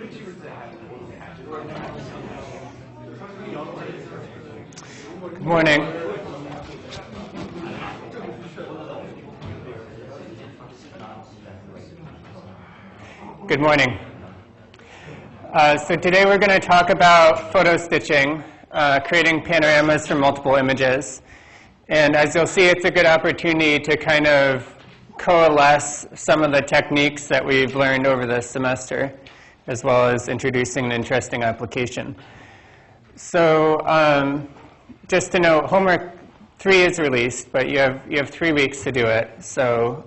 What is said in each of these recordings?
Good morning. Good morning. So today we're going to talk about photo stitching, creating panoramas from multiple images. And as you'll see, it's a good opportunity to kind of coalesce some of the techniques that we've learned over this semester, as well as introducing an interesting application. So just to note, homework 3 is released, but you have 3 weeks to do it. So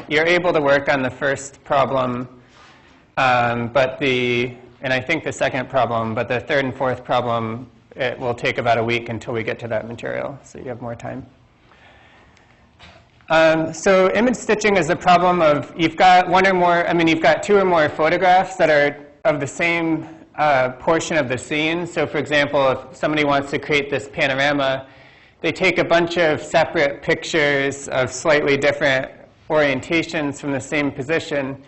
you're able to work on the first problem, and I think the second problem, but the third and fourth problem, it will take about a week until we get to that material, so you have more time. So image stitching is a problem of you've got you've got 2 or more photographs that are of the same portion of the scene. So for example, if somebody wants to create this panorama, they take a bunch of separate pictures of slightly different orientations from the same position,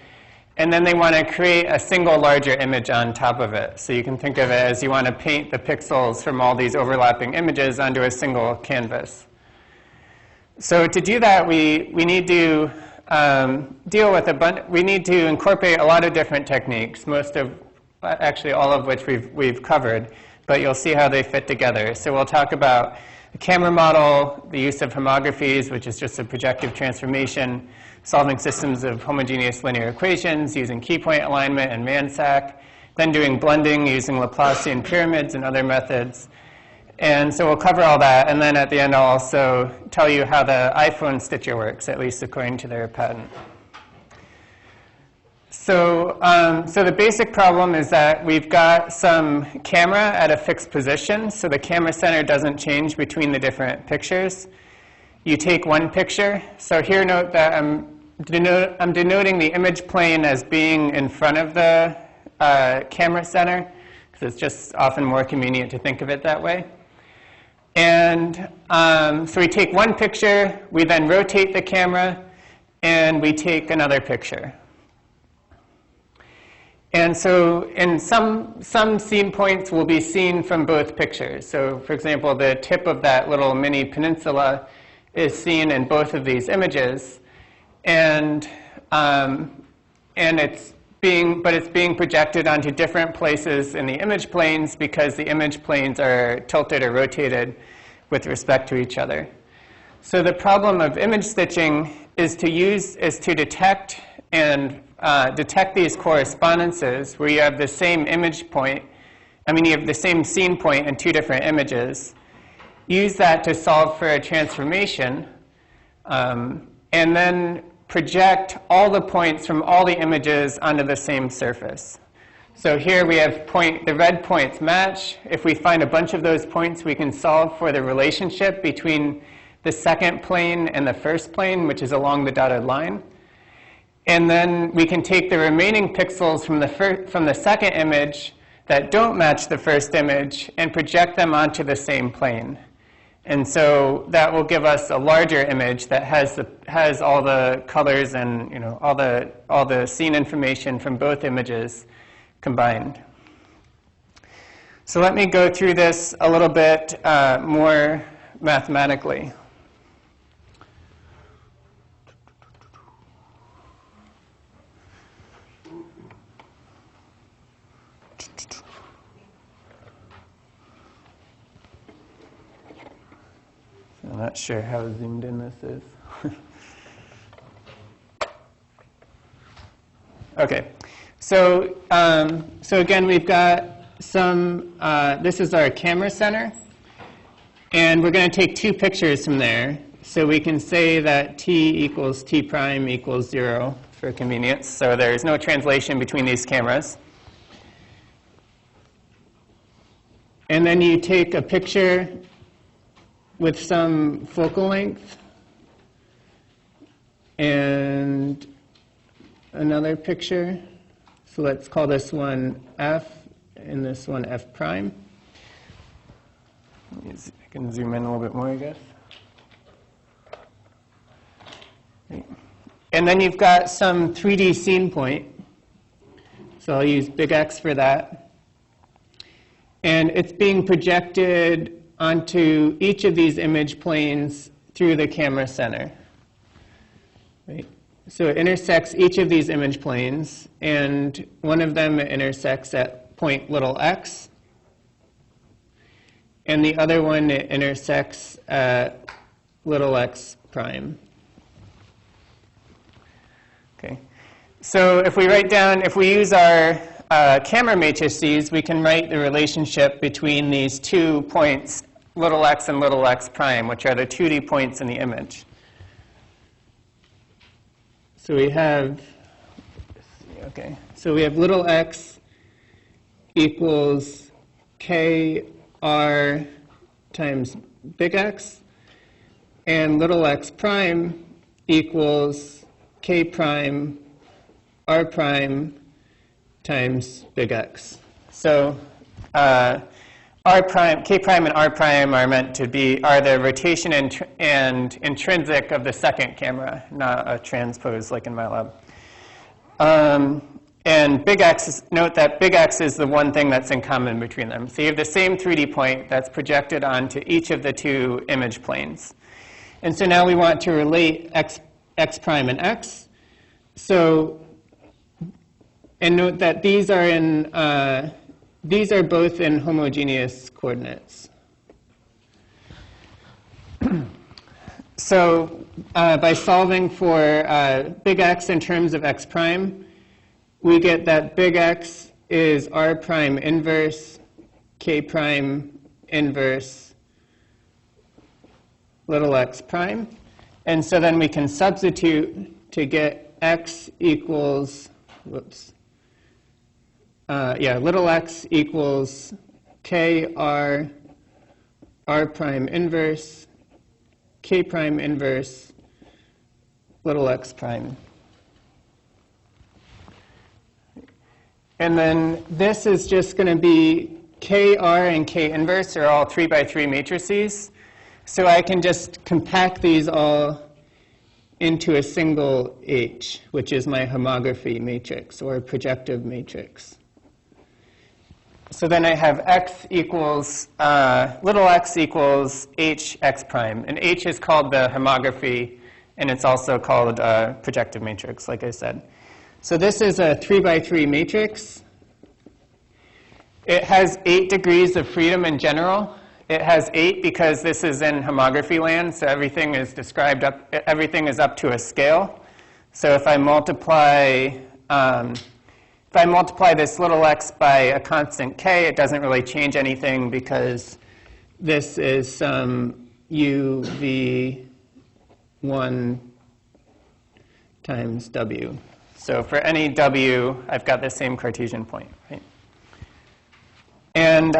and then they want to create a single larger image on top of it. So you can think of it as you want to paint the pixels from all these overlapping images onto a single canvas. So to do that, we need to we need to incorporate a lot of different techniques, actually all of which we've covered, but you'll see how they fit together. So we'll talk about the camera model, the use of homographies, which is just a projective transformation, solving systems of homogeneous linear equations using key point alignment and Mansac, then doing blending using Laplacian pyramids and other methods. And so we'll cover all that, and then at the end I'll also tell you how the iPhone stitcher works, at least according to their patent. So, so the basic problem is that we've got some camera at a fixed position, so the camera center doesn't change between the different pictures. You take one picture. So here note that I'm denoting the image plane as being in front of the camera center, because it's just often more convenient to think of it that way. And so we take one picture, we then rotate the camera, and we take another picture. And so in some scene points will be seen from both pictures. So for example, the tip of that little mini peninsula is seen in both of these images, and it's being projected onto different places in the image planes because the image planes are tilted or rotated with respect to each other. So the problem of image stitching is to detect these correspondences where you have the same image point. You have the same scene point in 2 different images. Use that to solve for a transformation, and then project all the points from all the images onto the same surface. So here we have the red points match. If we find a bunch of those points, we can solve for the relationship between the second plane and the first plane, which is along the dotted line. And then we can take the remaining pixels from the second image that don't match the first image and project them onto the same plane. And so that will give us a larger image that has all the colors and all the scene information from both images combined. So let me go through this a little bit more mathematically. I'm not sure how zoomed in this is. Okay, so again, we've got this is our camera center, and we're going to take 2 pictures from there. So we can say that t equals t prime equals 0 for convenience. So there's no translation between these cameras. And then you take a picture with some focal length and another picture. So let's call this one F and this one F prime. I can zoom in a little bit more, I guess. And then you've got some 3D scene point. So So I'll use big X for that. And it's being projected onto each of these image planes through the camera center. Right? So it intersects each of these image planes, and one of them intersects at point little x, and the other one it intersects at little x prime. Okay. So if we use our camera matrices, we can write the relationship between these 2 points, little x and little x prime, which are the 2D points in the image. So we have, so we have little x equals kr times big X, and little x prime equals k prime r prime times big X. So r prime, k prime and r prime are meant to be, are the rotation and intrinsic of the second camera, not a transpose like in MATLAB. And big X, note that big X is the one thing that's in common between them. So you have the same 3D point that's projected onto each of the 2 image planes. And so now we want to relate x prime and x. So, and note that these are both in homogeneous coordinates. So by solving for big X in terms of x prime, we get that big X is r prime inverse k prime inverse little x prime. And so then we can substitute to get x equals, little x equals k r prime inverse k prime inverse little x prime. And then this is just going to be kr and k inverse are all 3 by 3 matrices. So I can just compact these all into a single H, which is my homography matrix or projective matrix. So then I have x equals, little x equals h x prime. And H is called the homography, and it's also called a projective matrix, like I said. So this is a 3 by 3 matrix. It has 8 degrees of freedom in general. It has 8 because this is in homography land, so everything is described up, everything is up to a scale. So if I multiply this little x by a constant k, it doesn't really change anything because this is some uv1 times w. So for any w, I've got the same Cartesian point, right? And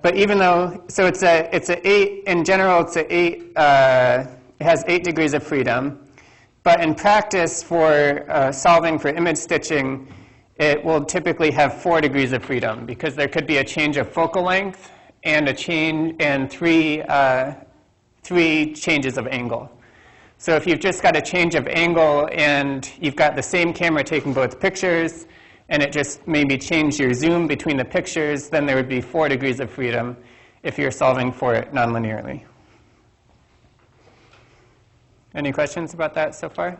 but even though, so it's a 8 in general, it's a 8. It has 8 degrees of freedom, but in practice for solving for image stitching, it will typically have 4 degrees of freedom because there could be a change of focal length and a change and three changes of angle. So if you've just got a change of angle and you've got the same camera taking both pictures, and it just maybe changed your zoom between the pictures, then there would be 4 degrees of freedom if you're solving for it nonlinearly. Any questions about that so far?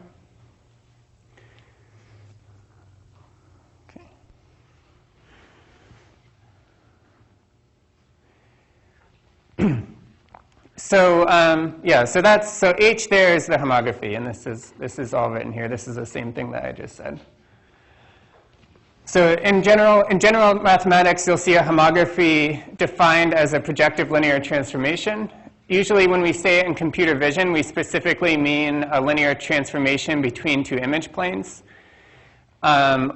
Okay. So so H there is the homography, and this is all written here. This is the same thing that I just said. So in general mathematics, you'll see a homography defined as a projective linear transformation. Usually when we say it in computer vision, we specifically mean a linear transformation between 2 image planes,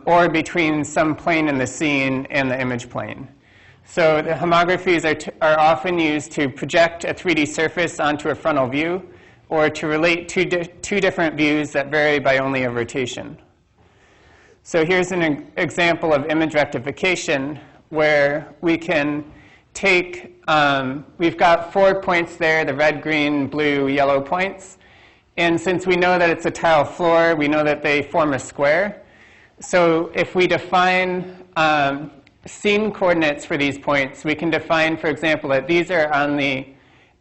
or between some plane in the scene and the image plane. So the homographies are often used to project a 3D surface onto a frontal view, or to relate two different views that vary by only a rotation. So here's an example of image rectification where we can take, we've got 4 points there, the red, green, blue, yellow points. And since we know that it's a tile floor, we know that they form a square. So if we define scene coordinates for these points, we can define, for example, that these are on the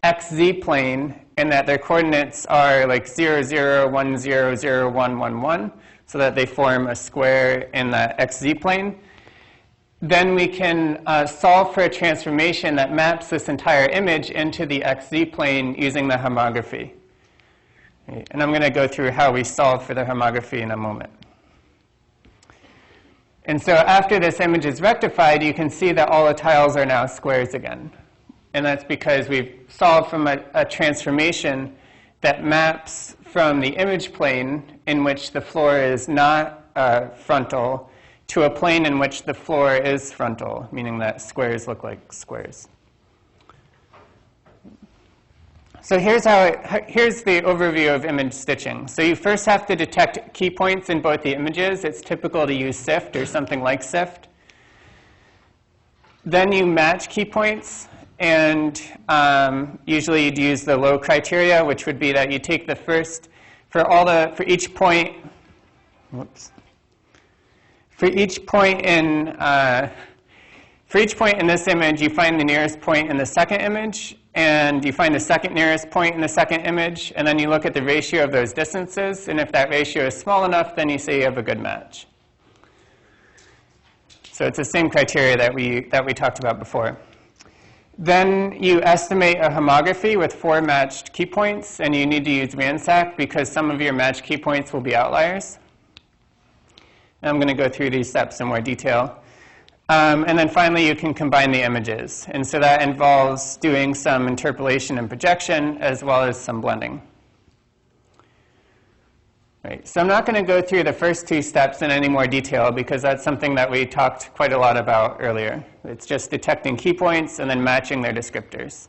xz plane and that their coordinates are like 0, 0, 1, 0, 0, 1, 1, 1, so that they form a square in the xz plane. Then we can solve for a transformation that maps this entire image into the xz plane using the homography. And I'm going to go through how we solve for the homography in a moment. And so after this image is rectified, you can see that all the tiles are now squares again. And that's because we've solved from a transformation that maps from the image plane in which the floor is not frontal to a plane in which the floor is frontal, meaning that squares look like squares. So here's the overview of image stitching. So you first have to detect key points in both the images. It's typical to use SIFT or something like SIFT. Then you match key points, and usually you'd use the low criteria, which would be that you take the first for each point. Whoops. For each point in this image, you find the nearest point in the second image, and you find the second nearest point in the second image, and then you look at the ratio of those distances, and if that ratio is small enough, then you say you have a good match. So it's the same criteria that we talked about before. Then you estimate a homography with 4 matched key points, and you need to use ransack because some of your matched key points will be outliers. And I'm going to go through these steps in more detail. And then finally, you can combine the images. And so that involves doing some interpolation and projection, as well as some blending. Right. So I'm not going to go through the first 2 steps in any more detail, because that's something that we talked quite a lot about earlier. It's just detecting key points and then matching their descriptors.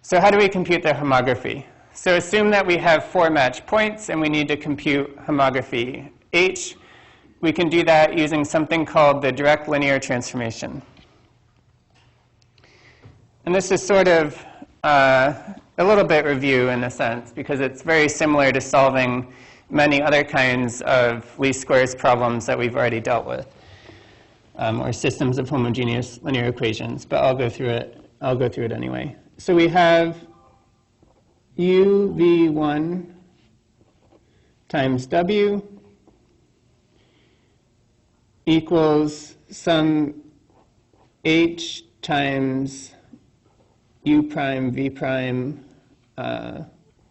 So how do we compute the homography? So assume that we have 4 matched points, and we need to compute homography H. We can do that using something called the direct linear transformation. And this is sort of a little bit review in a sense, because it's very similar to solving many other kinds of least squares problems that we've already dealt with, or systems of homogeneous linear equations. But I'll go through it anyway. So we have uv1 times w equals some h times u prime v prime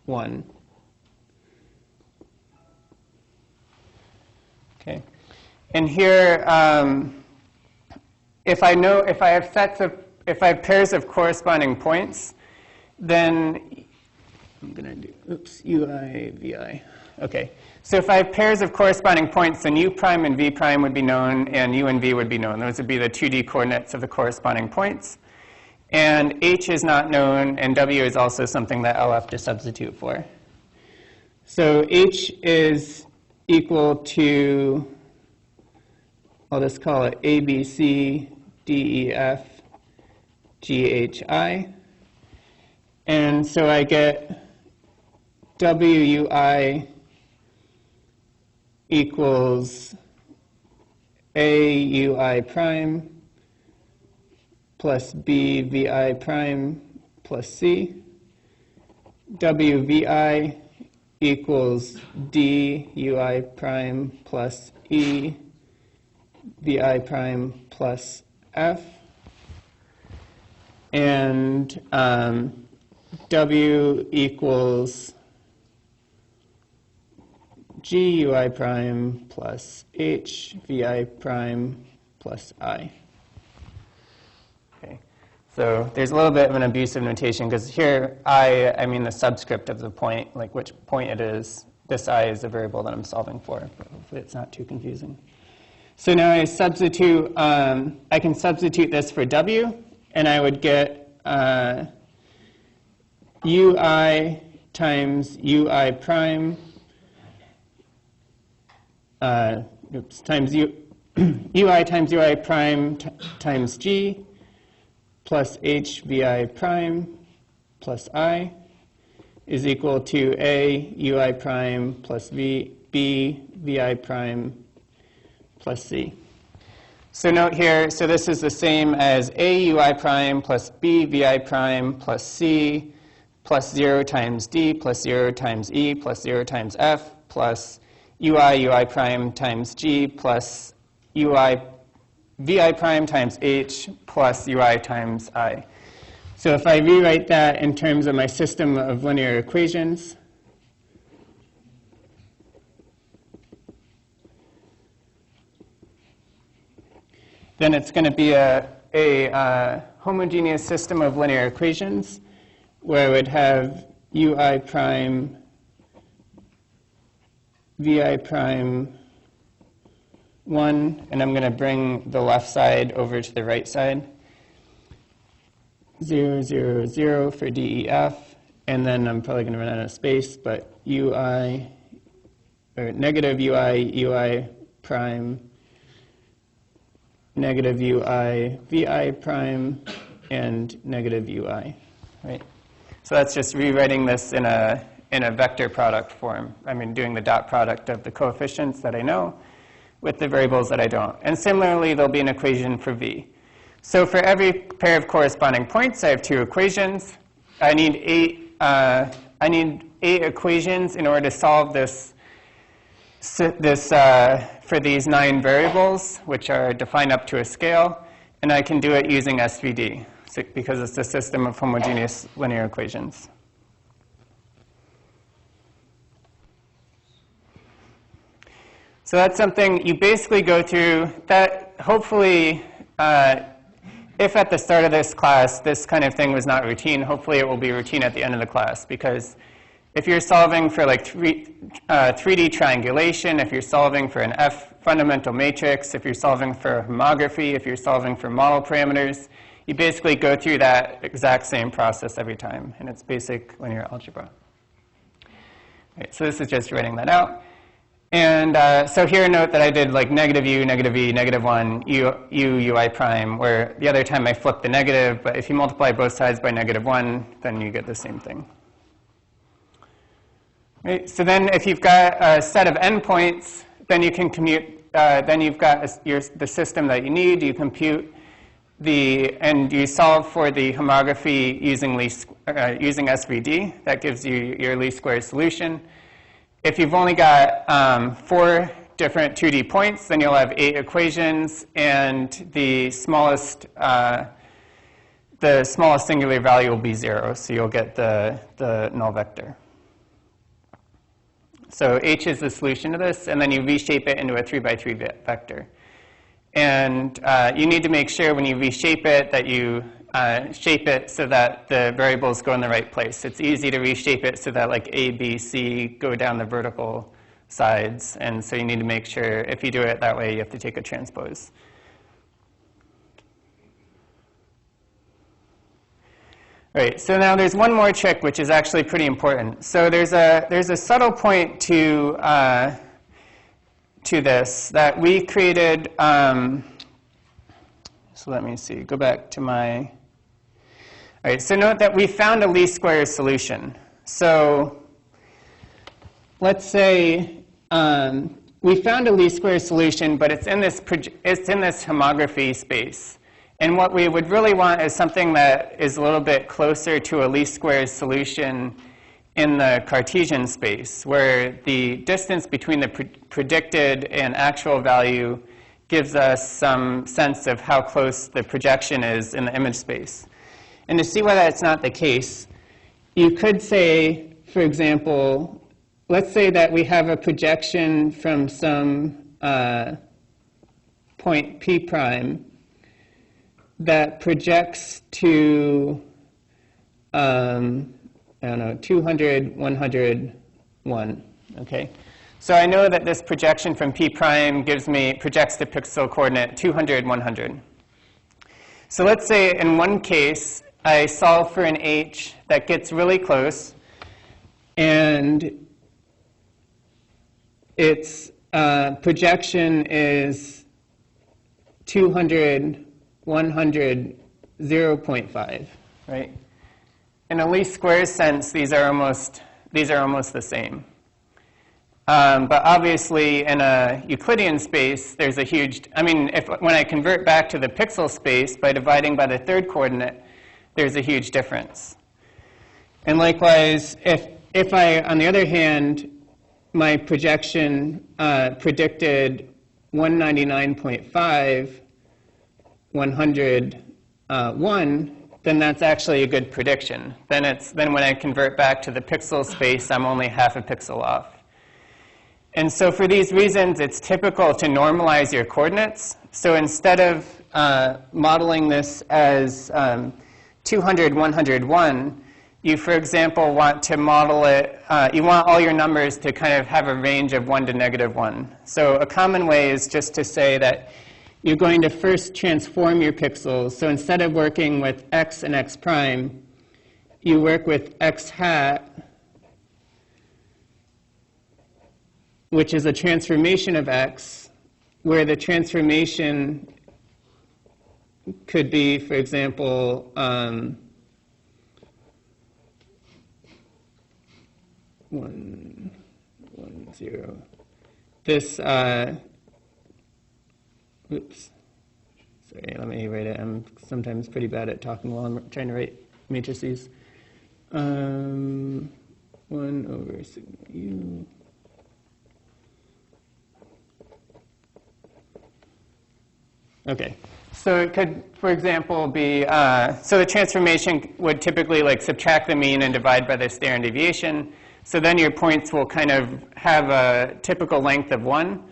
1. Okay, and here, if I have pairs of corresponding points, then I'm going to do ui vi. Okay. So if I have pairs of corresponding points, then u prime and v prime would be known, and u and v would be known. Those would be the 2D coordinates of the corresponding points. And h is not known, and w is also something that I'll have to substitute for. So h is equal to, I'll just call it a, b, c, d, e, f, g, h, i. And so I get w, u, i equals a ui prime plus b vi prime plus c. W vi equals d ui prime plus e vi prime plus f. And w equals g ui prime plus h vi prime plus I. Okay, so there's a little bit of an abusive notation, because here I mean the subscript of the point, like which point it is. This I is the variable that I'm solving for, but hopefully it's not too confusing. So now I can substitute this for w, and I would get ui times ui prime times ui times ui prime times g plus h vi prime plus I is equal to a ui prime plus b vi prime plus c. So note here, so this is the same as a ui prime plus b vi prime plus c plus 0 times d plus 0 times e plus 0 times f plus ui prime times g plus ui vi prime times h plus ui times I. So if I rewrite that in terms of my system of linear equations, then it's going to be a homogeneous system of linear equations where I would have ui prime, vi prime 1, and I'm going to bring the left side over to the right side. 0, 0, 0 for DEF, and then I'm probably going to run out of space, but UI, or negative UI prime, negative UI VI prime, and negative UI, right? So that's just rewriting this in a vector product form. I mean, doing the dot product of the coefficients that I know with the variables that I don't. And similarly, there'll be an equation for V. So for every pair of corresponding points, I have 2 equations. I need 8 equations in order to solve this for these 9 variables, which are defined up to a scale. And I can do it using SVD, because it's a system of homogeneous linear equations. So that's something you basically go through that hopefully, if at the start of this class this kind of thing was not routine, hopefully it will be routine at the end of the class. Because if you're solving for like 3D triangulation, if you're solving for an F fundamental matrix, if you're solving for homography, if you're solving for model parameters, you basically go through that exact same process every time. And it's basic linear algebra. Right, so this is just writing that out. And so here, note that I did like negative u, negative e, negative 1, ui prime, where the other time I flipped the negative, but if you multiply both sides by negative 1, then you get the same thing. Right? So then if you've got a set of endpoints, then you can then you've got the system that you need. You compute and you solve for the homography using SVD. That gives you your least squares solution. If you've only got 4 different 2D points, then you'll have 8 equations, and the smallest singular value will be 0, so you'll get the null vector. So H is the solution to this, and then you reshape it into a 3x3 vector. And you need to make sure when you reshape it that you shape it so that the variables go in the right place. It's easy to reshape it so that like A, B, C go down the vertical sides. And so you need to make sure if you do it that way, you have to take a transpose. All right, so now there's one more trick which is actually pretty important. So there's a subtle point to this that we created. So let me see, go back to my. All right, so note that we found a least squares solution. So let's say we found a least squares solution, but it's in this homography space. And what we would really want is something that is a little bit closer to a least squares solution in the Cartesian space, where the distance between the predicted and actual value gives us some sense of how close the projection is in the image space. And to see why that's not the case, you could say, for example, let's say that we have a projection from some point P prime that projects to, I don't know, 200, 100, 1, okay? So I know that this projection from P prime projects the pixel coordinate 200, 100. So let's say in one case, I solve for an H that gets really close, and its projection is 200, 100, 0.5, right? In a least squares sense, these are almost the same. But obviously, in a Euclidean space, there's a huge, when I convert back to the pixel space by dividing by the third coordinate, there's a huge difference. And likewise, if I, on the other hand, my projection predicted 199.5, 100, 1, then that's actually a good prediction. Then when I convert back to the pixel space, I'm only half a pixel off. And so for these reasons, it's typical to normalize your coordinates. So instead of modeling this as 200, 101, you, for example, want to model it, you want all your numbers to kind of have a range of 1 to -1. So a common way is just to say that you're going to first transform your pixels. So instead of working with x and x prime, you work with x hat, which is a transformation of x, where the transformation could be, for example, 1, 1, 0. This, oops, sorry, let me write it. I'm sometimes pretty bad at talking while I'm trying to write matrices. 1 over sigma u. Okay, so it could, for example, be, so the transformation would typically subtract the mean and divide by the standard deviation. So then your points will kind of have a typical length of 1,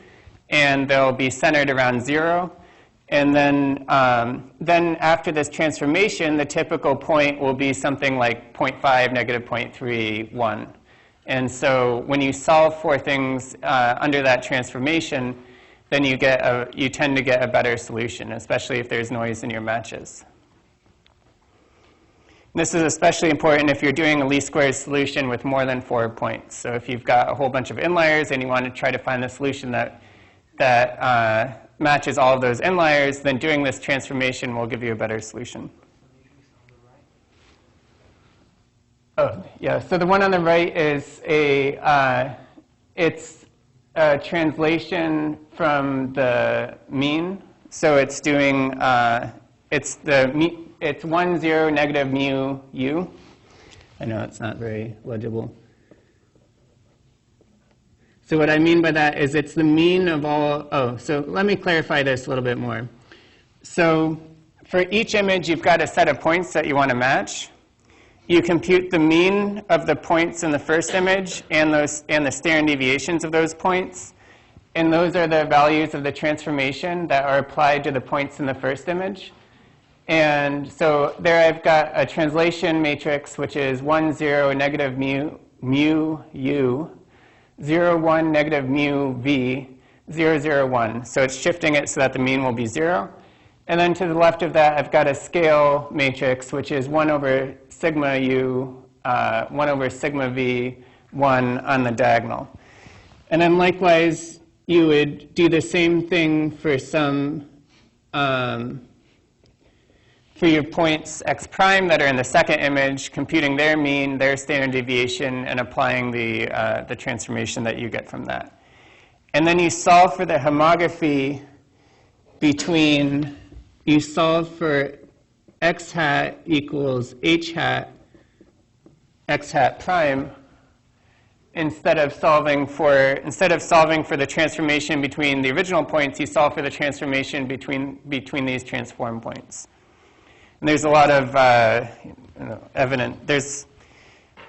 and they'll be centered around 0. And then after this transformation, the typical point will be something like 0.5, -0.3, 1. And so when you solve for things under that transformation, then you tend to get a better solution, especially if there's noise in your matches. This is especially important if you're doing a least squares solution with more than 4 points. So if you've got a whole bunch of inliers and you want to try to find the solution that matches all of those inliers, then doing this transformation will give you a better solution. Oh, yeah. So the one on the right is it's a translation from the mean. So it's doing it's 1, 0, negative mu u. I know it's not very legible. So what I mean by that is it's the mean of all, so let me clarify this a little bit more. So for each image, you've got a set of points that you want to match. You compute the mean of the points in the first image and the standard deviations of those points. And those are the values of the transformation that are applied to the points in the first image. And so there I've got a translation matrix, which is 1, 0, negative mu u, 0, 1, negative mu v, 0, 0, 1. So it's shifting it so that the mean will be 0. And then to the left of that, I've got a scale matrix, which is 1 over sigma u, 1 over sigma v, 1 on the diagonal. And then likewise, you would do the same thing for some, for your points x prime that are in the second image, computing their mean, their standard deviation, and applying the transformation that you get from that. And then you solve for the homography between, you solve for x hat equals h hat, x hat prime, instead of solving for the transformation between the original points, you solve for the transformation between these transform points. And there's a lot of evidence.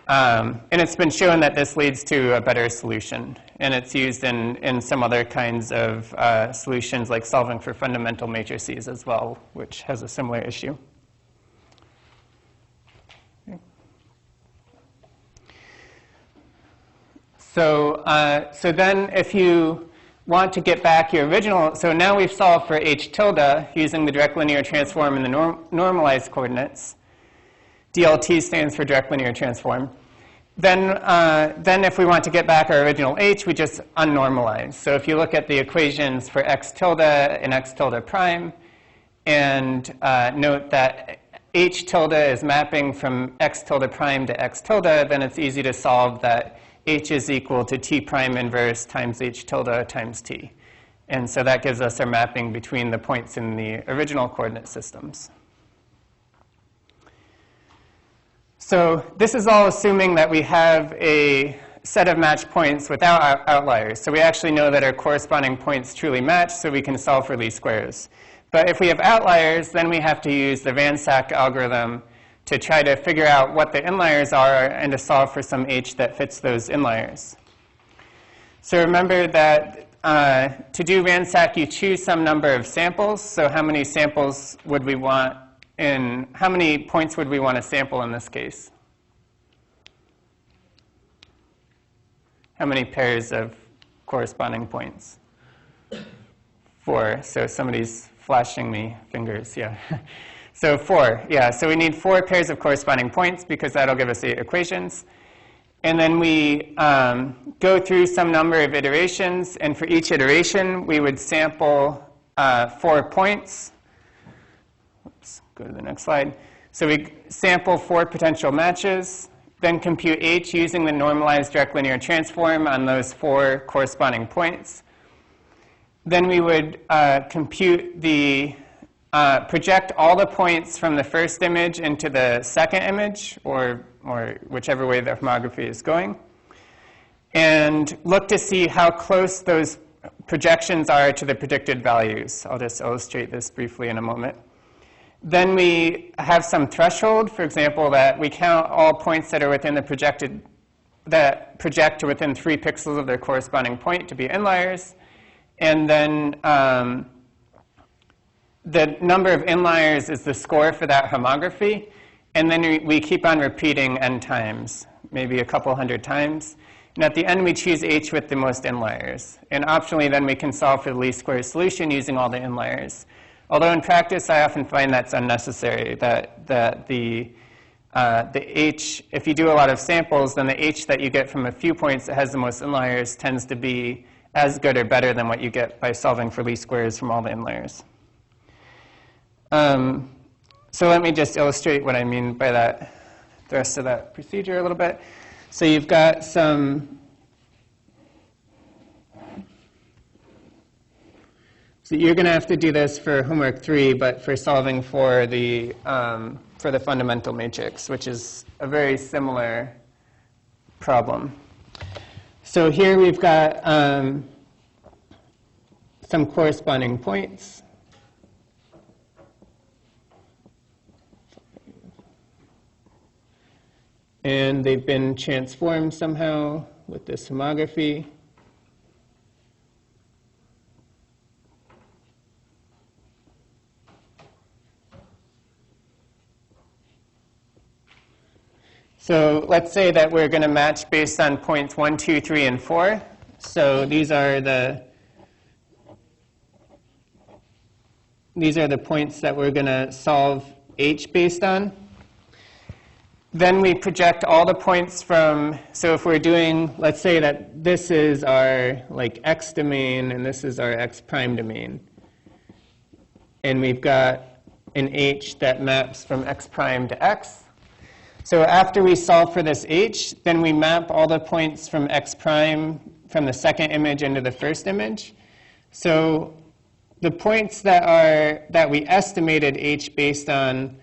And it's been shown that this leads to a better solution. And it's used in some other kinds of solutions, like solving for fundamental matrices as well, which has a similar issue. Okay. So then if you want to get back your original, so now we've solved for h tilde using the direct linear transform and the normalized coordinates. DLT stands for direct linear transform. Then if we want to get back our original h, we just unnormalize. So if you look at the equations for x tilde and x tilde prime, and note that h tilde is mapping from x tilde prime to x tilde, then it's easy to solve that h is equal to t prime inverse times h tilde times t. And so that gives us our mapping between the points in the original coordinate systems. So this is all assuming that we have a set of matched points without outliers. So we actually know that our corresponding points truly match, so we can solve for least squares. But if we have outliers, then we have to use the Van Sack algorithm to try to figure out what the inliers are and to solve for some h that fits those inliers. So remember that to do Van Sack, you choose some number of samples. So how many samples would we want how many points would we want to sample in this case? How many pairs of corresponding points? 4. So somebody's flashing me fingers, yeah. So 4, yeah. So we need 4 pairs of corresponding points because that'll give us 8 equations. And then we go through some number of iterations, and for each iteration, we would sample 4 points. Oops, go to the next slide. So we sample 4 potential matches, then compute h using the normalized direct linear transform on those 4 corresponding points. Then we would project all the points from the first image into the second image, or whichever way the homography is going, and look to see how close those projections are to the predicted values. I'll just illustrate this briefly in a moment. Then we have some threshold, for example, that we count all points that are within the that project to within 3 pixels of their corresponding point to be inliers. And then the number of inliers is the score for that homography. And then we keep on repeating n times, maybe a couple hundred times. And at the end, we choose h with the most inliers. And optionally, then we can solve for the least squares solution using all the inliers. Although in practice, I often find that's unnecessary, that the h, if you do a lot of samples, then the h that you get from a few points that has the most inliers tends to be as good or better than what you get by solving for least squares from all the inliers. So let me just illustrate what I mean by that, the rest of that procedure a little bit. So you've got some, so you're going to have to do this for homework 3, but for solving for the fundamental matrix, which is a very similar problem. So here we've got some corresponding points. And they've been transformed somehow with this homography. So let's say that we're going to match based on points 1, 2, 3, and 4. So these are the points that we're going to solve h based on. Then we project all the points from, so if we're doing, let's say that this is our x domain and this is our x prime domain. And we've got an h that maps from x prime to x. So after we solve for this h, then we map all the points from x prime from the second image into the first image. So the points that we estimated h based on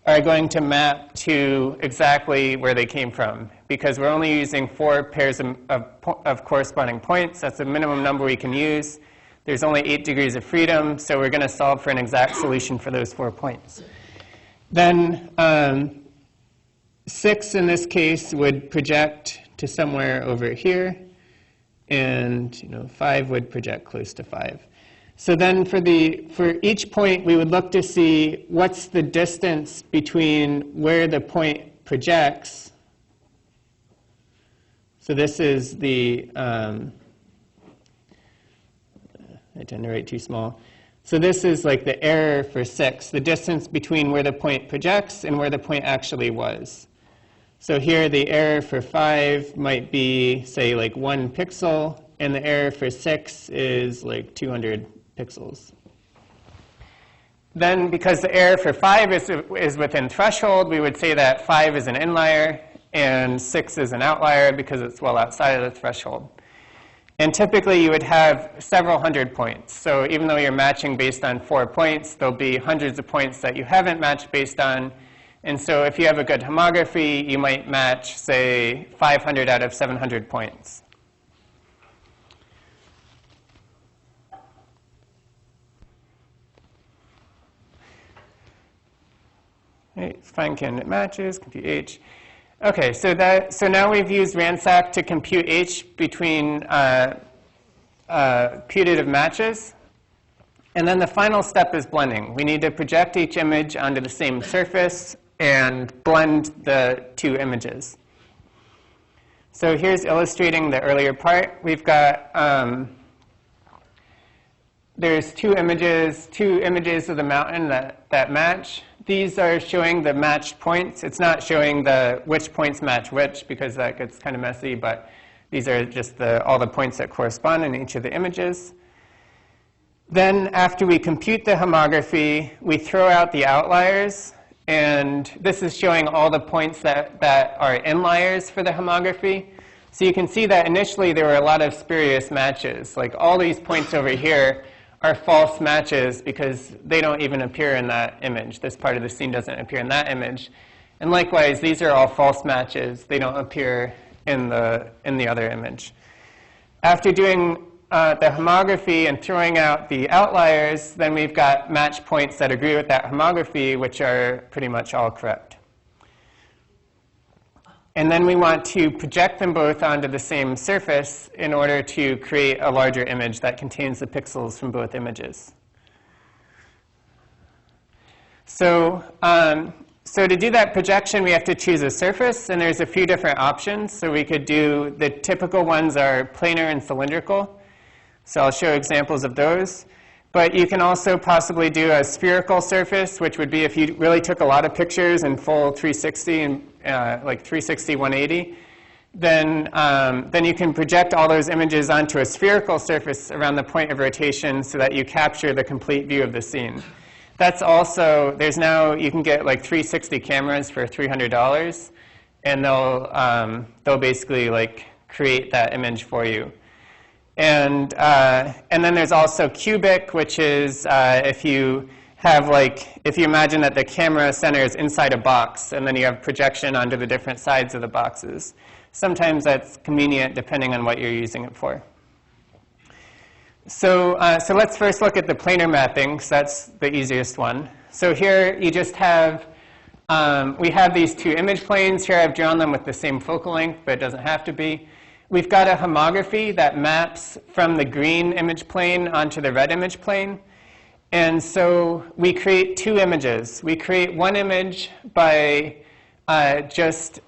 are going to map to exactly where they came from, because we're only using 4 pairs of corresponding points. That's the minimum number we can use. There's only 8 degrees of freedom, so we're going to solve for an exact solution for those 4 points. Then 6 in this case would project to somewhere over here, and 5 would project close to 5. So then for each point, we would look to see what's the distance between where the point projects. So this is the, I tend to write too small. So this is like the error for 6, the distance between where the point projects and where the point actually was. So here the error for 5 might be, say, 1 pixel, and the error for 6 is 200 pixels. Then, because the error for 5 is within threshold, we would say that 5 is an inlier, and 6 is an outlier because it's well outside of the threshold. And typically, you would have several hundred points. So even though you're matching based on 4 points, there'll be hundreds of points that you haven't matched based on. And so if you have a good homography, you might match, say, 500 out of 700 points. Right, find candidate matches, compute H. Okay, so now we've used ransack to compute H between putative matches. And then the final step is blending. We need to project each image onto the same surface and blend the two images. So here's illustrating the earlier part. We've got, there's two images of the mountain that match. These are showing the matched points. It's not showing which points match which, because that gets kind of messy, but these are just all the points that correspond in each of the images. Then after we compute the homography, we throw out the outliers. And this is showing all the points that are inliers for the homography. So you can see that initially there were a lot of spurious matches. Like all these points over here are false matches because they don't even appear in that image. This part of the scene doesn't appear in that image. And likewise, these are all false matches. They don't appear in the other image. After doing the homography and throwing out the outliers, then we've got match points that agree with that homography, which are pretty much all correct. And then we want to project them both onto the same surface in order to create a larger image that contains the pixels from both images. So to do that projection, we have to choose a surface, and there's a few different options. So we could do, the typical ones are planar and cylindrical. So I'll show examples of those. But you can also possibly do a spherical surface, which would be if you really took a lot of pictures in full 360 and like 360, 180. Then you can project all those images onto a spherical surface around the point of rotation so that you capture the complete view of the scene. That's also, you can get like 360 cameras for $300, and they'll basically like create that image for you. And then there's also cubic, which is if you imagine that the camera center is inside a box, and then you have projection onto the different sides of the boxes. Sometimes that's convenient depending on what you're using it for. So let's first look at the planar mapping, because that's the easiest one. So here you just have, we have these two image planes. Here I've drawn them with the same focal length, but it doesn't have to be. We've got a homography that maps from the green image plane onto the red image plane. And so we create two images. We create one image by that's just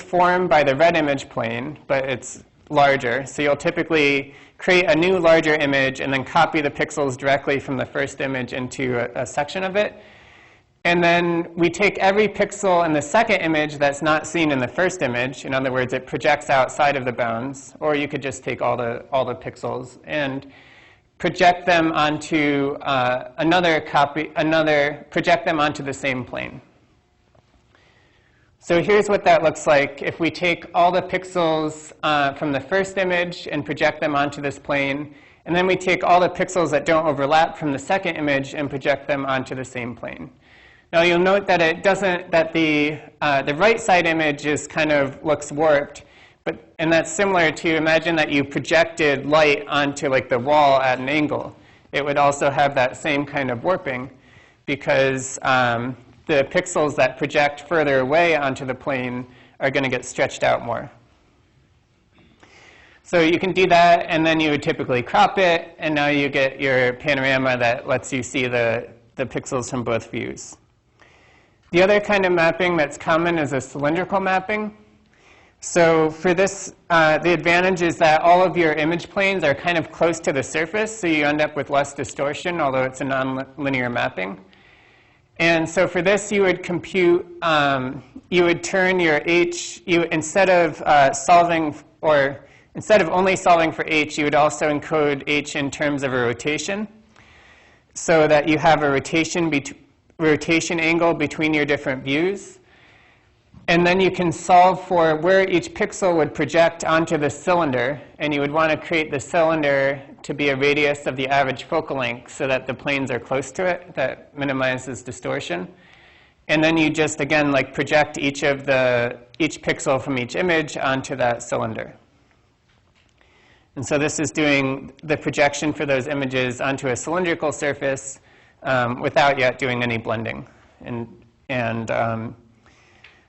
formed by the red image plane, but it's larger. So you'll typically create a new larger image and then copy the pixels directly from the first image into a section of it. And then we take every pixel in the second image that's not seen in the first image. In other words, it projects outside of the bounds. Or you could just take all the pixels and project them onto project them onto the same plane. So here's what that looks like if we take all the pixels from the first image and project them onto this plane. And then we take all the pixels that don't overlap from the second image and project them onto the same plane. Now you'll note that the right side image looks warped, and that's similar to, imagine that you projected light onto like the wall at an angle. It would also have that same kind of warping because the pixels that project further away onto the plane are going to get stretched out more. So you can do that, and then you would typically crop it, and now you get your panorama that lets you see the pixels from both views. The other kind of mapping that's common is a cylindrical mapping. So for this, the advantage is that all of your image planes are kind of close to the surface, so you end up with less distortion, although it's a nonlinear mapping. And so for this, you would compute, you would turn your H, instead of only solving for H, you would also encode H in terms of a rotation, so that you have a rotation angle between your different views. And then you can solve for where each pixel would project onto the cylinder, and you would want to create the cylinder to be a radius of the average focal length so that the planes are close to it. That minimizes distortion. And then you just, again, like project each pixel from each image onto that cylinder. And so this is doing the projection for those images onto a cylindrical surface without yet doing any blending.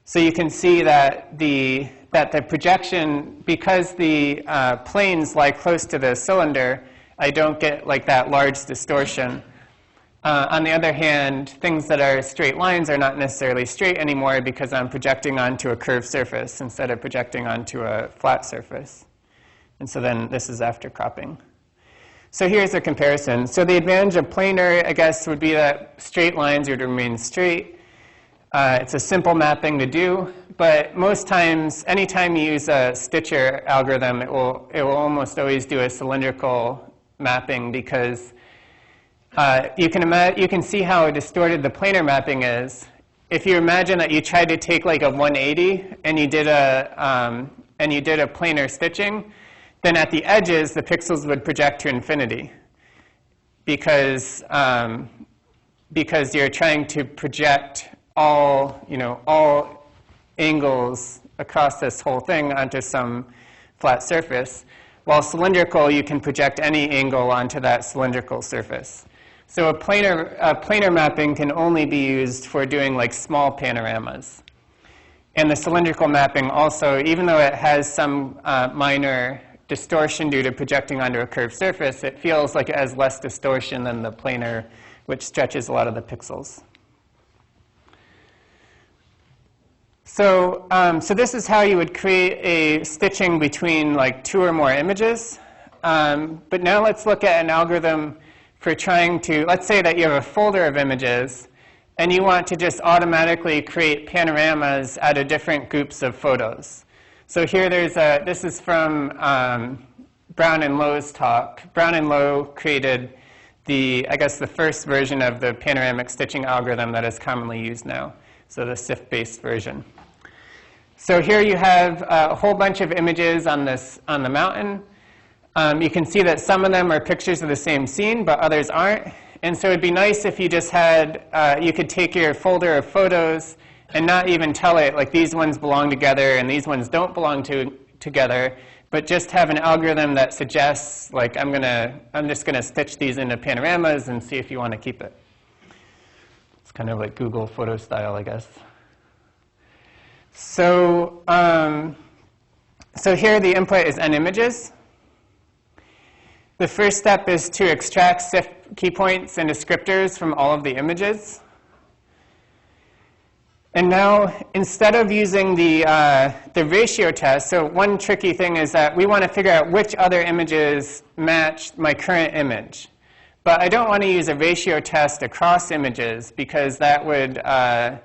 So you can see that the projection, because the planes lie close to the cylinder, I don't get like that large distortion. On the other hand, things that are straight lines are not necessarily straight anymore because I'm projecting onto a curved surface instead of projecting onto a flat surface. And so then this is after cropping. So here's a comparison. So the advantage of planar, I guess, would be that straight lines would remain straight. It's a simple mapping to do, but most times, anytime you use a Stitcher algorithm, it will almost always do a cylindrical mapping because you can see how distorted the planar mapping is. If you imagine that you tried to take like a 180 and you did a planar stitching, then at the edges the pixels would project to infinity because you're trying to project all angles across this whole thing onto some flat surface. While cylindrical, you can project any angle onto that cylindrical surface. So a planar mapping can only be used for doing like small panoramas. And the cylindrical mapping also, even though it has some minor distortion due to projecting onto a curved surface, it feels like it has less distortion than the planar, which stretches a lot of the pixels. So this is how you would create a stitching between like 2 or more images. But now let's look at an algorithm for trying to, let's say that you have a folder of images and you want to just automatically create panoramas out of different groups of photos. So here this is from Brown and Lowe's talk. Brown and Lowe created I guess the first version of the panoramic stitching algorithm that is commonly used now. So the SIF-based version. So here you have a whole bunch of images on the mountain. You can see that some of them are pictures of the same scene, but others aren't. And so it'd be nice if you just had, you could take your folder of photos and not even tell it, like these ones belong together and these ones don't belong together, but just have an algorithm that suggests, like, I'm just gonna stitch these into panoramas and see if you want to keep it. It's kind of like Google photo style, I guess. So, so here the input is n images. The first step is to extract SIF key points and descriptors from all of the images. And now, instead of using the ratio test, so one tricky thing is that we want to figure out which other images match my current image. But I don't want to use a ratio test across images because that would, I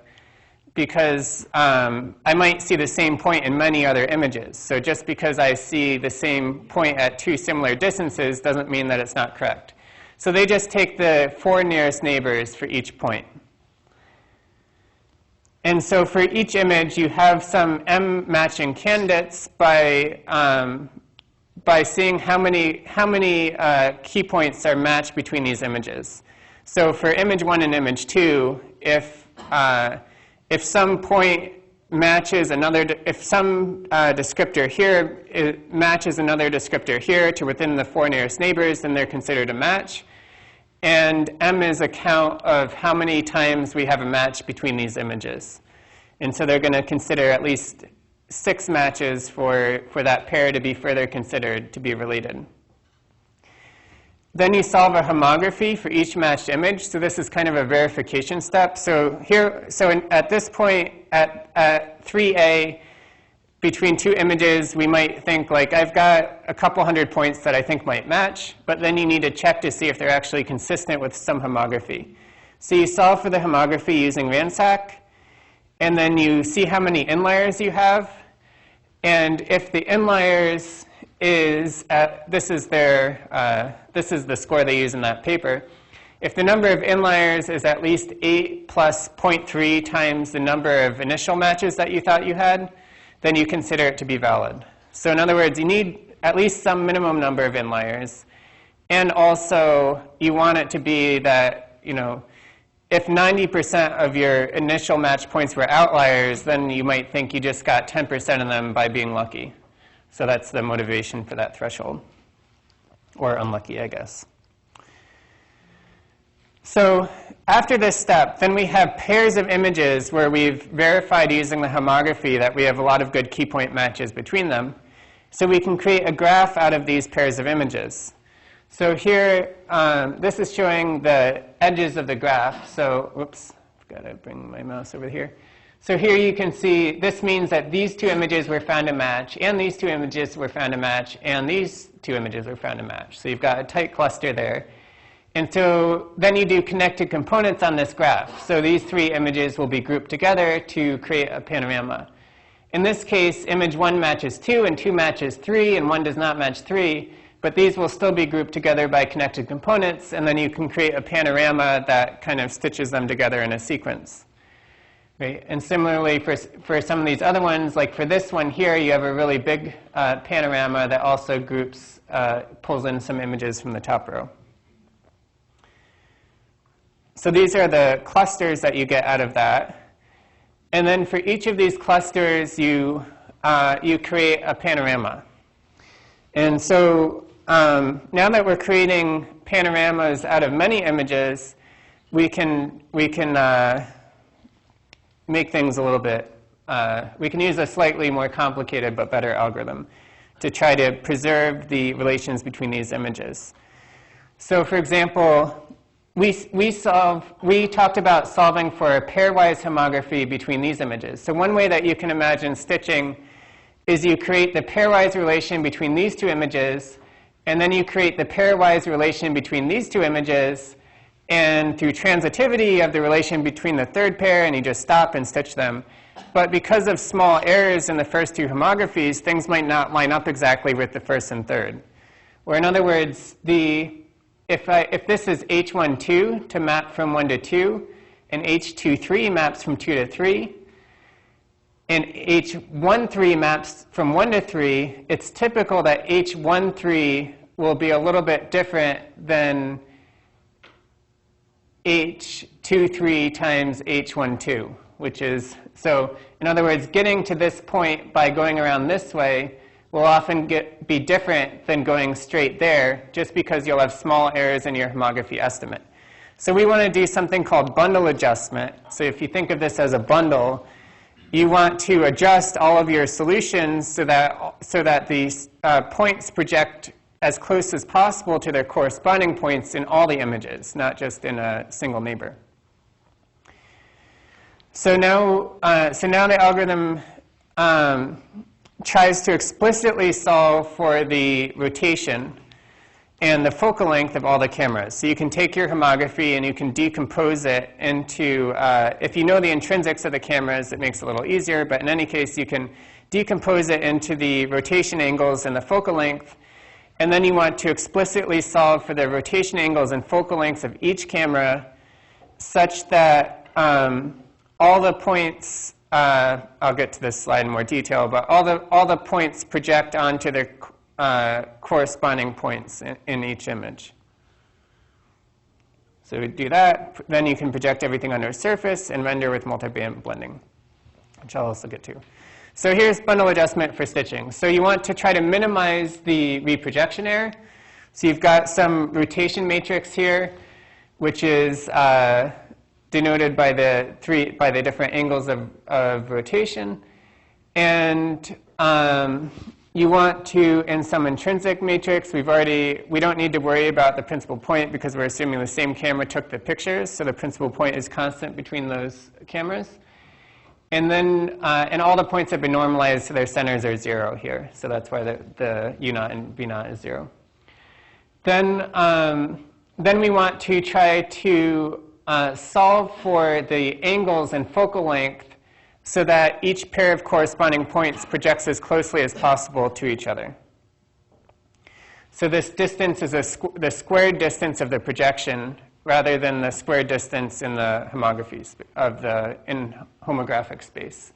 might see the same point in many other images. So just because I see the same point at 2 similar distances doesn't mean that it's not correct. So they just take the 4 nearest neighbors for each point. And so for each image, you have some M matching candidates by seeing how many key points are matched between these images. So for image 1 and image 2, if some point matches another, if some descriptor here matches another descriptor here to within the 4 nearest neighbors, then they're considered a match. And M is a count of how many times we have a match between these images. And so they're going to consider at least 6 matches for that pair to be further considered to be related. Then you solve a homography for each matched image. So this is kind of a verification step. So here, at this point, at 3A, between 2 images, we might think, like, I've got a couple hundred points that I think might match, but then you need to check to see if they're actually consistent with some homography. So you solve for the homography using RANSAC, and then you see how many inliers you have. And if the inliers is, this is the score they use in that paper. If the number of inliers is at least 8 plus 0.3 times the number of initial matches that you thought you had, then you consider it to be valid. So in other words, you need at least some minimum number of inliers. And also, you want it to be that, if 90% of your initial match points were outliers, then you might think you just got 10% of them by being lucky. So that's the motivation for that threshold. Or unlucky, I guess. So after this step, then we have pairs of images where we've verified using the homography that we have a lot of good key point matches between them. So we can create a graph out of these pairs of images. So here, this is showing the edges of the graph. So, whoops, I've got to bring my mouse over here. So here you can see this means that these two images were found to match, and these two images were found to match, and these two images were found to match. So you've got a tight cluster there. And so then you do connected components on this graph. So these three images will be grouped together to create a panorama. In this case, image 1 matches 2, and 2 matches 3, and 1 does not match 3. But these will still be grouped together by connected components, and then you can create a panorama that kind of stitches them together in a sequence. Right? And similarly, for some of these other ones, like for this one here, you have a really big panorama that also groups, pulls in some images from the top row. So these are the clusters that you get out of that. And then for each of these clusters, you create a panorama. And so now that we're creating panoramas out of many images, we can make things a little bit, we can use a slightly more complicated but better algorithm to try to preserve the relations between these images. So for example, we talked about solving for a pairwise homography between these images. So one way that you can imagine stitching is you create the pairwise relation between these two images, and then you create the pairwise relation between these two images, and through transitivity, you have the relation between the third pair, and you just stop and stitch them. But because of small errors in the first two homographies, things might not line up exactly with the first and third. Or in other words, if this is H12 to map from 1 to 2, and H23 maps from 2 to 3, and H13 maps from 1 to 3, it's typical that H13 will be a little bit different than H23 times H12, which is, so in other words, getting to this point by going around this way will often be different than going straight there, just because you'll have small errors in your homography estimate. So we want to do something called bundle adjustment. So if you think of this as a bundle, you want to adjust all of your solutions so that these points project as close as possible to their corresponding points in all the images, not just in a single neighbor. So now the algorithm tries to explicitly solve for the rotation and the focal length of all the cameras. So you can take your homography and you can decompose it into, if you know the intrinsics of the cameras, it makes it a little easier, but in any case, you can decompose it into the rotation angles and the focal length. And then you want to explicitly solve for the rotation angles and focal lengths of each camera such that all the points, I'll get to this slide in more detail, but all the points project onto their corresponding points in each image. So we do that. Then you can project everything onto a surface and render with multi-band blending, which I'll also get to. So here's bundle adjustment for stitching. So you want to try to minimize the reprojection error. So you've got some rotation matrix here, which is denoted by the different angles of rotation. And you want to, in some intrinsic matrix, we don't need to worry about the principal point because we're assuming the same camera took the pictures, so the principal point is constant between those cameras. And then, and all the points have been normalized so their centers are 0 here. So that's why the U0 and V0 is 0. Then we want to try to solve for the angles and focal length so that each pair of corresponding points projects as closely as possible to each other. So this distance is the squared distance of the projection rather than the square distance in the homography of the homographic space.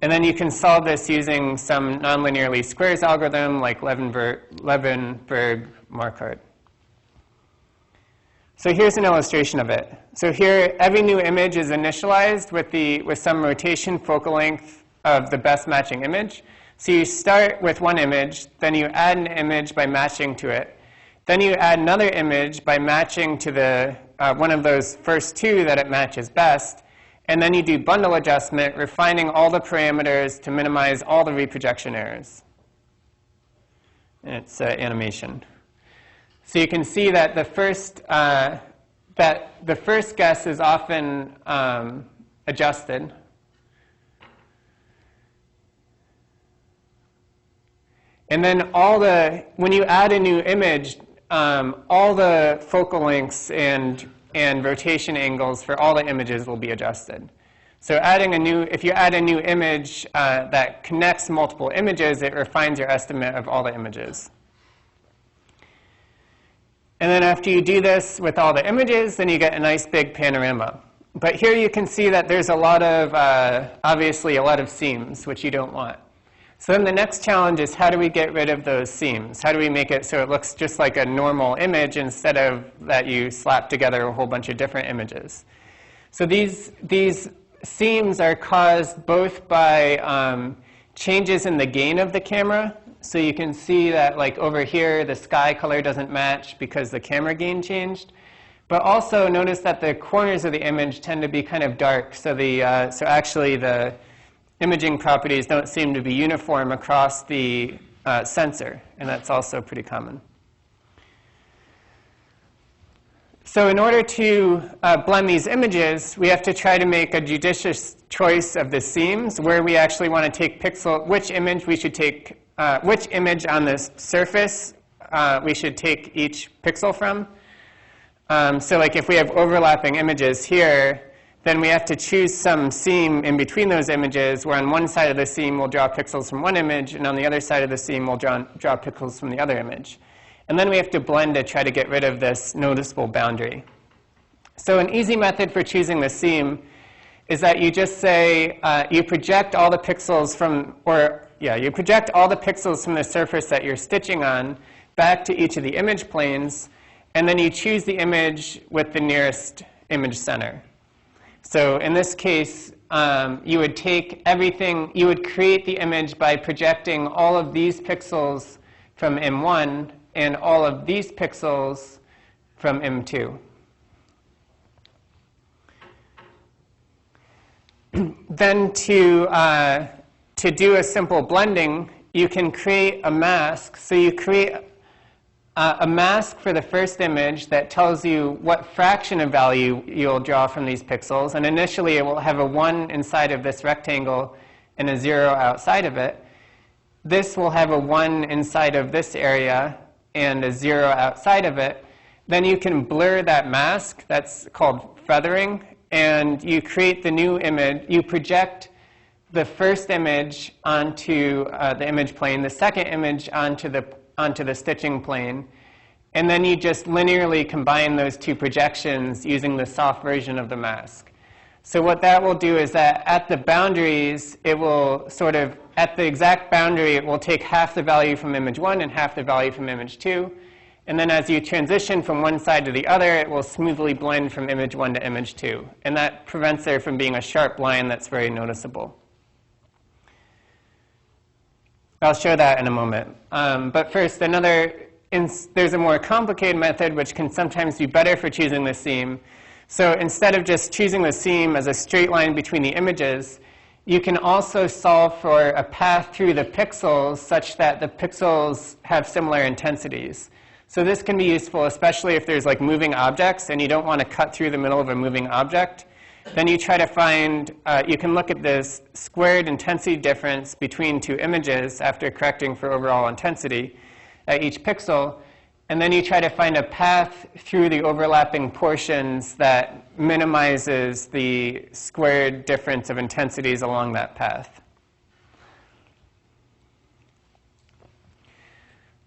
And then you can solve this using some nonlinear least squares algorithm like Levin-Verb-Marquardt. So here's an illustration of it. So here, every new image is initialized with some rotation focal length of the best matching image. So you start with one image, then you add an image by matching to it. Then you add another image by matching to the one of those first two that it matches best. And then you do bundle adjustment, refining all the parameters to minimize all the reprojection errors. And it's animation. So you can see that the first guess is often adjusted. And then when you add a new image, all the focal lengths and rotation angles for all the images will be adjusted. So if you add a new image that connects multiple images, it refines your estimate of all the images. And then after you do this with all the images, then you get a nice big panorama. But here you can see that there's obviously a lot of seams, which you don't want. So then the next challenge is, how do we get rid of those seams? How do we make it so it looks just like a normal image instead of that you slap together a whole bunch of different images? So these seams are caused both by changes in the gain of the camera. So you can see that like over here, the sky color doesn't match because the camera gain changed. But also notice that the corners of the image tend to be kind of dark. So actually the imaging properties don't seem to be uniform across the sensor, and that's also pretty common. So in order to blend these images, we have to try to make a judicious choice of the seams, where we actually want to take which image we should take, which image on this surface we should take each pixel from. So like if we have overlapping images here, then we have to choose some seam in between those images, where on one side of the seam we'll draw pixels from one image, and on the other side of the seam we'll draw pixels from the other image. And then we have to blend to try to get rid of this noticeable boundary. So an easy method for choosing the seam is that you just say you project all the pixels from the surface that you're stitching on back to each of the image planes, and then you choose the image with the nearest image center. So in this case, you would take everything, you would create the image by projecting all of these pixels from M1 and all of these pixels from M2. Then to do a simple blending, you can create a mask. So you create a mask for the first image that tells you what fraction of value you'll draw from these pixels. And initially, it will have a 1 inside of this rectangle and a 0 outside of it. This will have a 1 inside of this area and a 0 outside of it. Then you can blur that mask. That's called feathering. And you create the new image. You project the first image onto the image plane, the second image onto the stitching plane, and then you just linearly combine those two projections using the soft version of the mask. So what that will do is that at the boundaries, it will at the exact boundary, it will take half the value from image 1 and half the value from image 2. And then as you transition from one side to the other, it will smoothly blend from image 1 to image 2. And that prevents there from being a sharp line that's very noticeable. I'll show that in a moment. But first, there's a more complicated method which can sometimes be better for choosing the seam. So instead of just choosing the seam as a straight line between the images, you can also solve for a path through the pixels such that the pixels have similar intensities. So this can be useful, especially if there's like moving objects and you don't want to cut through the middle of a moving object. Then you try to find, you can look at this squared intensity difference between two images after correcting for overall intensity at each pixel. And then you try to find a path through the overlapping portions that minimizes the squared difference of intensities along that path.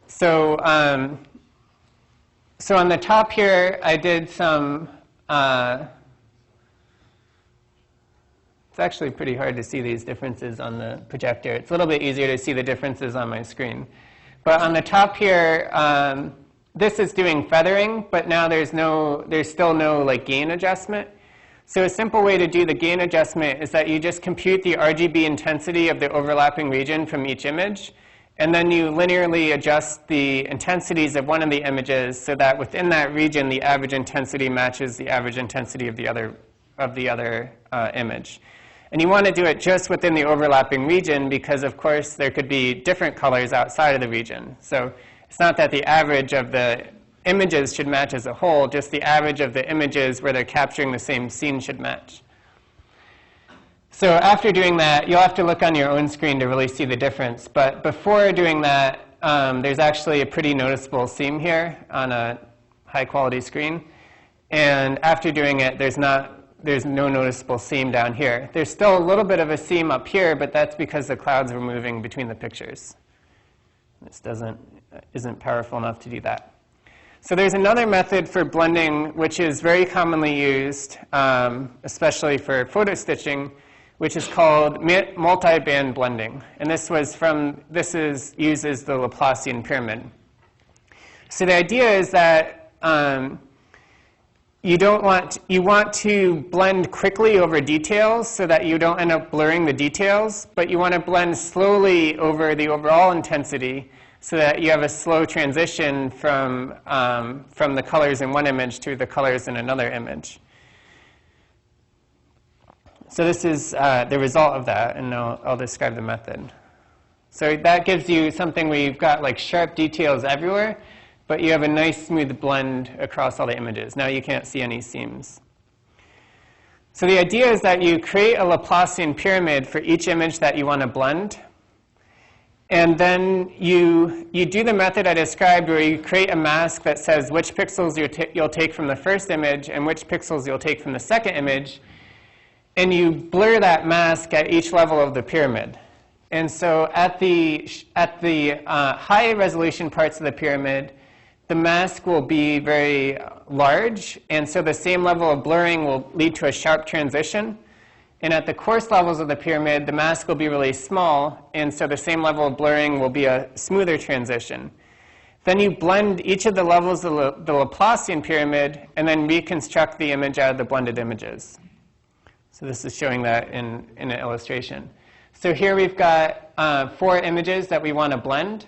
So So on the top here, I did some, it's actually pretty hard to see these differences on the projector. It's a little bit easier to see the differences on my screen. But on the top here, this is doing feathering, but now there's still no like gain adjustment. So a simple way to do the gain adjustment is that you just compute the RGB intensity of the overlapping region from each image, and then you linearly adjust the intensities of one of the images so that within that region the average intensity matches the average intensity of the other image. And you want to do it just within the overlapping region because, of course, there could be different colors outside of the region. So it's not that the average of the images should match as a whole, just the average of the images where they're capturing the same scene should match. So after doing that, you'll have to look on your own screen to really see the difference. But before doing that, there's actually a pretty noticeable seam here on a high-quality screen. And after doing it, there's no noticeable seam down here. There's still a little bit of a seam up here, but that's because the clouds were moving between the pictures. This isn't powerful enough to do that. So there's another method for blending which is very commonly used, especially for photo stitching, which is called multi-band blending. And this uses the Laplacian pyramid. So the idea is that you want to blend quickly over details so that you don't end up blurring the details, but you want to blend slowly over the overall intensity so that you have a slow transition from the colors in one image to the colors in another image. So this is the result of that, and I'll describe the method. So that gives you something where you've got like sharp details everywhere, but you have a nice smooth blend across all the images. Now you can't see any seams. So the idea is that you create a Laplacian pyramid for each image that you want to blend. And then you do the method I described where you create a mask that says which pixels you'll take from the first image and which pixels you'll take from the second image. And you blur that mask at each level of the pyramid. And so at the high resolution parts of the pyramid, the mask will be very large. And so the same level of blurring will lead to a sharp transition. And at the coarse levels of the pyramid, the mask will be really small, and so the same level of blurring will be a smoother transition. Then you blend each of the levels of the Laplacian pyramid, and then reconstruct the image out of the blended images. So this is showing that in an illustration. So here we've got 4 images that we want to blend.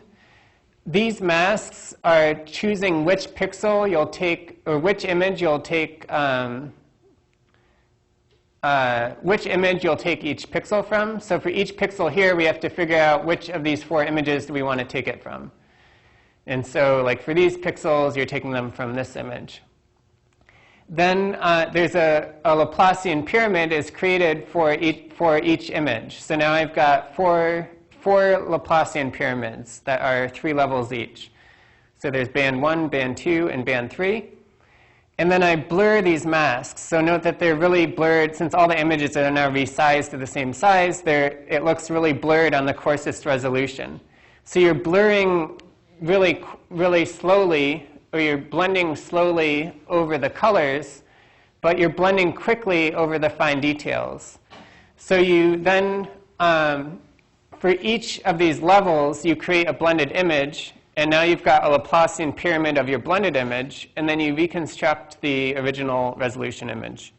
These masks are choosing which pixel you'll take, or which image you'll take each pixel from. So for each pixel here, we have to figure out which of these 4 images do we want to take it from. And so like for these pixels, you're taking them from this image. Then there's a Laplacian pyramid is created for each image. So now I've got four Laplacian pyramids that are 3 levels each. So there's band 1, band 2, and band 3. And then I blur these masks. So note that they're really blurred. Since all the images are now resized to the same size, it looks really blurred on the coarsest resolution. So you're blurring really, really slowly, or you're blending slowly over the colors, but you're blending quickly over the fine details. So you then, for each of these levels, you create a blended image. And now you've got a Laplacian pyramid of your blended image, and then you reconstruct the original resolution image.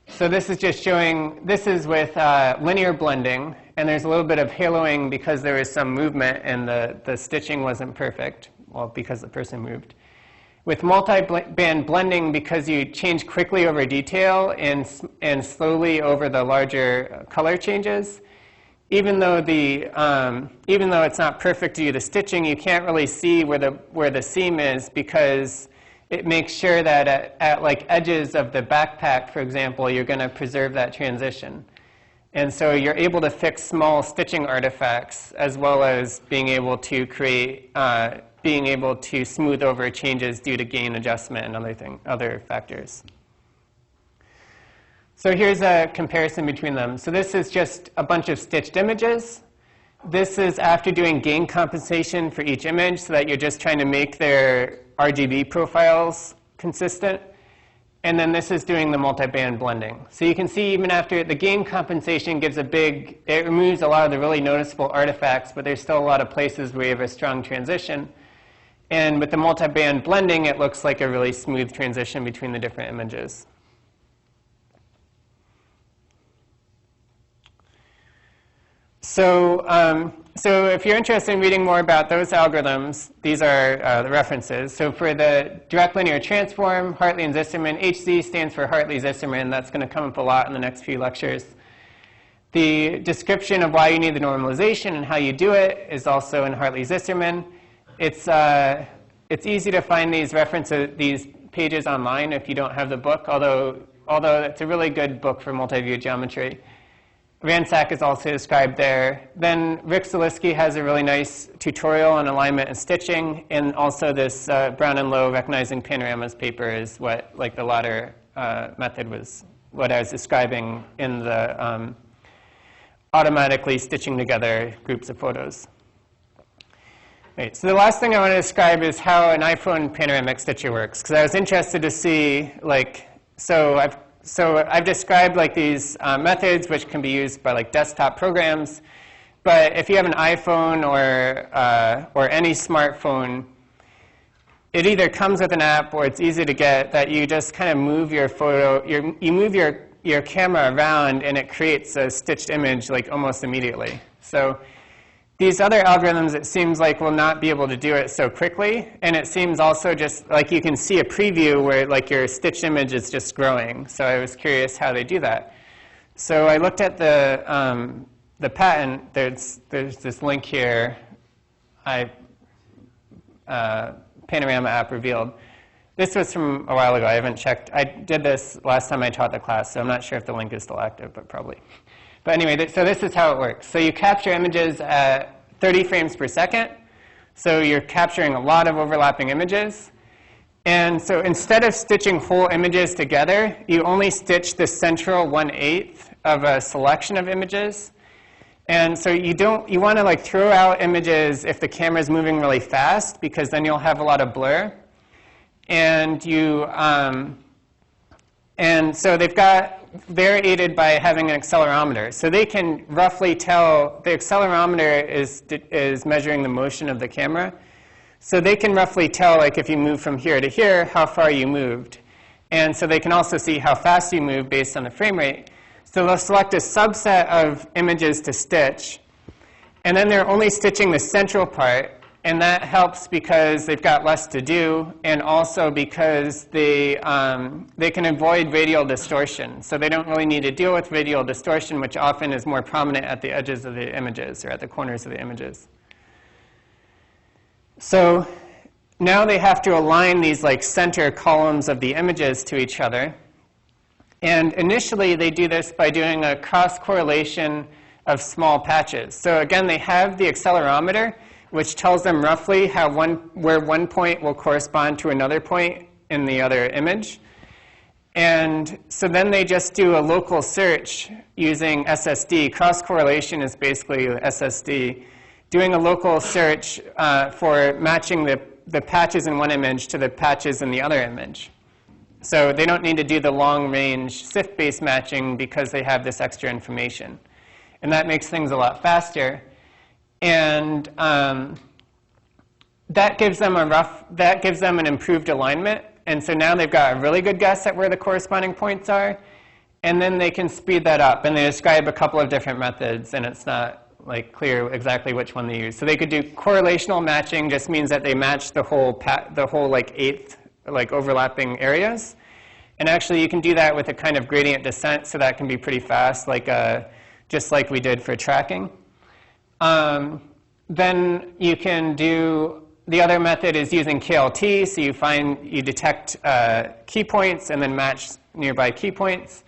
So this is just showing, this is with linear blending, and there's a little bit of haloing because there was some movement and the stitching wasn't perfect, well, because the person moved. With multi-band blending, because you change quickly over detail and slowly over the larger color changes, even though it's not perfect to do the stitching, you can't really see where the seam is because it makes sure that at like edges of the backpack, for example, you're going to preserve that transition. And so you're able to fix small stitching artifacts as well as being able to create, being able to smooth over changes due to gain adjustment and other factors. So here's a comparison between them. So this is just a bunch of stitched images. This is after doing gain compensation for each image so that you're just trying to make their RGB profiles consistent. And then this is doing the multiband blending. So you can see even after the gain compensation gives it removes a lot of the really noticeable artifacts, but there's still a lot of places where you have a strong transition. And with the multiband blending, it looks like a really smooth transition between the different images. So if you're interested in reading more about those algorithms, these are the references. So for the direct linear transform, Hartley and Zisserman, HZ stands for Hartley-Zisserman. That's going to come up a lot in the next few lectures. The description of why you need the normalization and how you do it is also in Hartley-Zisserman. It's easy to find these references, these pages online if you don't have the book, although it's a really good book for multi-view geometry. Ransack is also described there. Then Rick Zaleski has a really nice tutorial on alignment and stitching, and also this Brown and Lowe recognizing panoramas paper is what, like the latter method was what I was describing in the automatically stitching together groups of photos. Right, so the last thing I want to describe is how an iPhone panoramic stitcher works, because I was interested to see, So I've described like these methods which can be used by like desktop programs, but if you have an iPhone or any smartphone, it either comes with an app or it's easy to get that you just kind of move your photo, you move your camera around and it creates a stitched image like almost immediately. So these other algorithms, it seems like, will not be able to do it so quickly. And it seems also just like you can see a preview where like your stitched image is just growing. So I was curious how they do that. So I looked at the patent. There's this link here. Panorama app revealed. This was from a while ago. I haven't checked. I did this last time I taught the class, so I'm not sure if the link is still active, but probably. But anyway, so this is how it works. So you capture images at 30 frames per second. So you're capturing a lot of overlapping images. And so instead of stitching whole images together, you only stitch the central 1/8 of a selection of images. And so you want to like throw out images if the camera is moving really fast, because then you'll have a lot of blur. And so they're aided by having an accelerometer. So they can roughly tell, the accelerometer is measuring the motion of the camera. So they can roughly tell, like if you move from here to here, how far you moved. And so they can also see how fast you move based on the frame rate. So they'll select a subset of images to stitch. And then they're only stitching the central part. And that helps because they've got less to do, and also because they can avoid radial distortion. So they don't really need to deal with radial distortion, which often is more prominent at the edges of the images or at the corners of the images. So now they have to align these like center columns of the images to each other. And initially they do this by doing a cross correlation of small patches. So again, they have the accelerometer, which tells them roughly where one point will correspond to another point in the other image. And so then they just do a local search using SSD. Cross-correlation is basically SSD, doing a local search for matching the patches in one image to the patches in the other image. So they don't need to do the long-range SIFT-based matching because they have this extra information. And that makes things a lot faster. And that gives them an improved alignment. And so now they've got a really good guess at where the corresponding points are. And then they can speed that up. And they describe a couple of different methods, and it's not like clear exactly which one they use. So they could do correlational matching, just means that they match the whole like eighth like overlapping areas. And actually you can do that with a kind of gradient descent, so that can be pretty fast, like just like we did for tracking. Then you can do, the other method is using KLT, so you detect key points and then match nearby key points,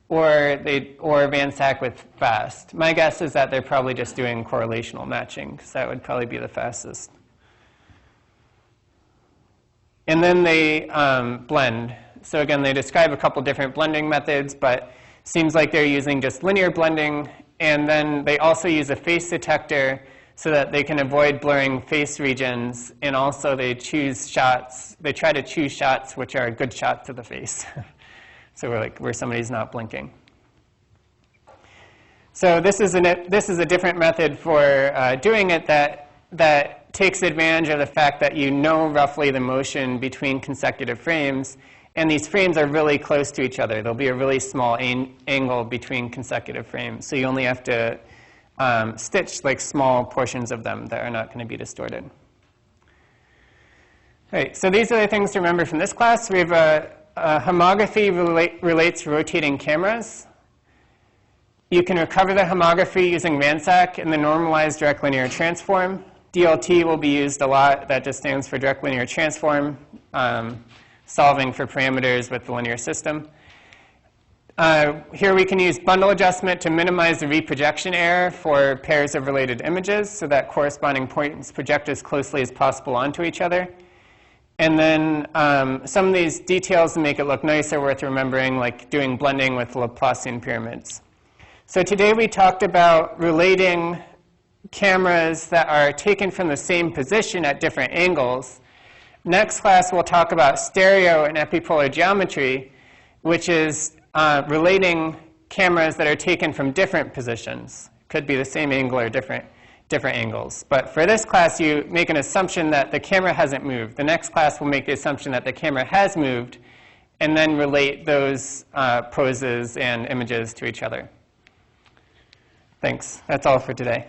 or Ransack with FAST. My guess is that they're probably just doing correlational matching, because that would probably be the fastest. And then they blend. So again, they describe a couple different blending methods, but seems like they're using just linear blending and then they also use a face detector so that they can avoid blurring face regions, and also they choose shots. They try to choose shots which are good shots of the face. So where somebody's not blinking. So this is a different method for doing it that takes advantage of the fact that you know roughly the motion between consecutive frames, and these frames are really close to each other. There'll be a really small angle between consecutive frames, so you only have to stitch like small portions of them that are not going to be distorted. All right, so these are the things to remember from this class. We have homography relates rotating cameras. You can recover the homography using Ransack in the normalized direct linear transform. DLT will be used a lot. That just stands for direct linear transform, solving for parameters with the linear system. Here we can use bundle adjustment to minimize the reprojection error for pairs of related images so that corresponding points project as closely as possible onto each other. And then some of these details to make it look nice are worth remembering, like doing blending with Laplacian pyramids. So today we talked about relating cameras that are taken from the same position at different angles. Next class we'll talk about stereo and epipolar geometry, which is relating cameras that are taken from different positions. Could be the same angle or different angles. But for this class, you make an assumption that the camera hasn't moved. The next class will make the assumption that the camera has moved, and then relate those poses and images to each other. Thanks. That's all for today.